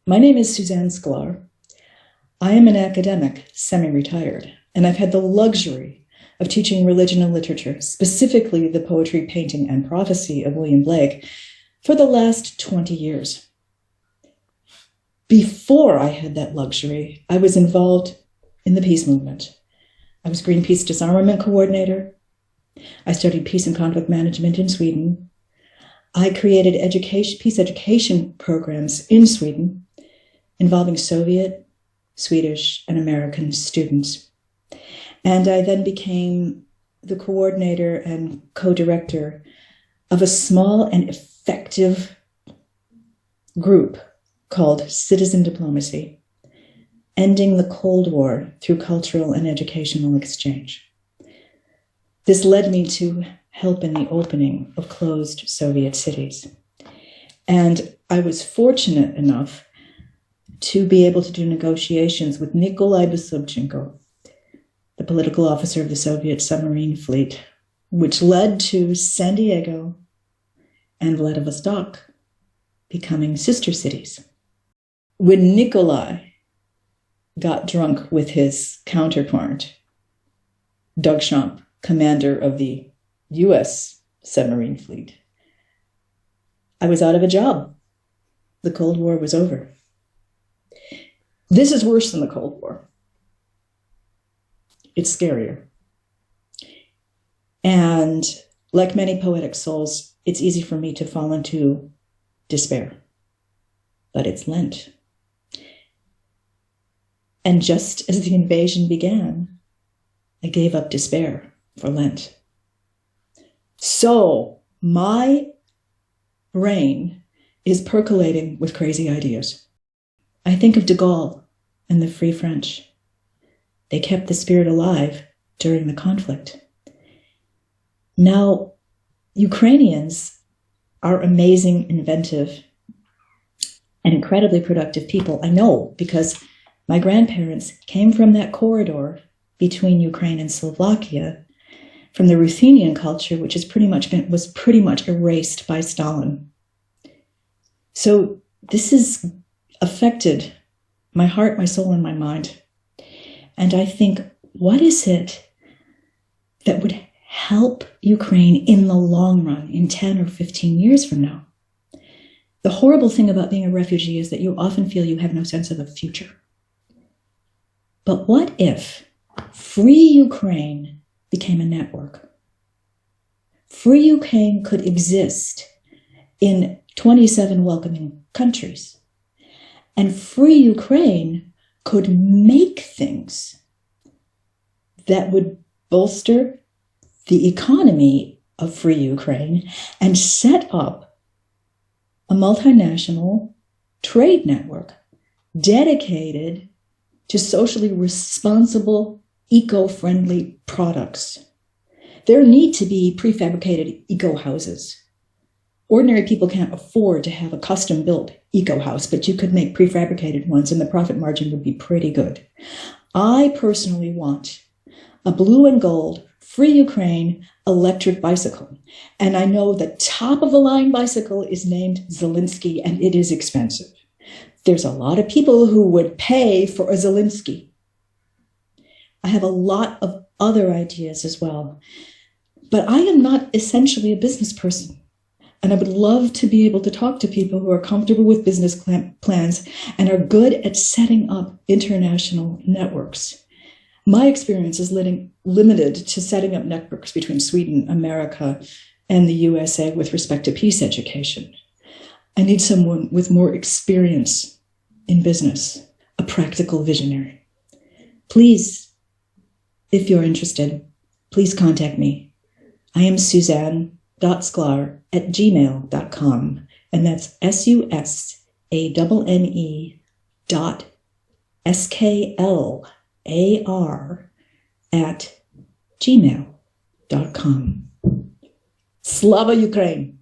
My name is Suzanne Sklar. I am an academic, semi-retired, and I've had the luxury of teaching religion and literature, specifically the poetry, painting, and prophecy of William Blake, for the last 20 years. Before I had that luxury, I was involved in the peace movement. I was Greenpeace disarmament coordinator. I studied peace and conflict management in Sweden. I created peace education programs in Sweden involving Soviet, Swedish, and American students. And I then became the coordinator and co-director of a small and effective group called Citizen Diplomacy, ending the Cold War through cultural and educational exchange. This led me to help in the opening of closed Soviet cities. And I was fortunate enough to be able to do negotiations with Nikolai Besobchenko, the political officer of the Soviet submarine fleet, which led to San Diego and Vladivostok becoming sister cities. When Nikolai got drunk with his counterpart, Doug Schomp, commander of the US submarine fleet, I was out of a job. The Cold War was over. This is worse than the Cold War. It's scarier. And like many poetic souls, it's easy for me to fall into despair. But it's Lent. And just as the invasion began, I gave up despair for Lent. So my brain is percolating with crazy ideas. I think of de Gaulle and the Free French. They kept the spirit alive during the conflict. Now, Ukrainians are amazing, inventive, and incredibly productive people. I know because my grandparents came from that corridor between Ukraine and Slovakia, from the Ruthenian culture, which was pretty much erased by Stalin. So this has affected my heart, my soul, and my mind. And I think, what is it that would help Ukraine in the long run, in 10 or 15 years from now? The horrible thing about being a refugee is that you often feel you have no sense of a future. But what if Free Ukraine became a network? Free Ukraine could exist in 27 welcoming countries. And Free Ukraine could make things that would bolster the economy of Free Ukraine and set up a multinational trade network dedicated to socially responsible, eco-friendly products. There need to be prefabricated eco-houses. Ordinary people can't afford to have a custom-built eco-house, but you could make prefabricated ones and the profit margin would be pretty good. I personally want a blue and gold Free Ukraine electric bicycle. And I know the top-of-the-line bicycle is named Zelensky, and it is expensive. There's a lot of people who would pay for a Zelensky. I have a lot of other ideas as well. But I am not essentially a business person. And I would love to be able to talk to people who are comfortable with business plans and are good at setting up international networks. My experience is limited to setting up networks between Sweden, America, and the USA with respect to peace education. I need someone with more experience in business, a practical visionary. Please, if you're interested, please contact me. I am Suzanne.Sklar@gmail.com, and that's SUSANNE.SKLAR@gmail.com. Slava Ukraine!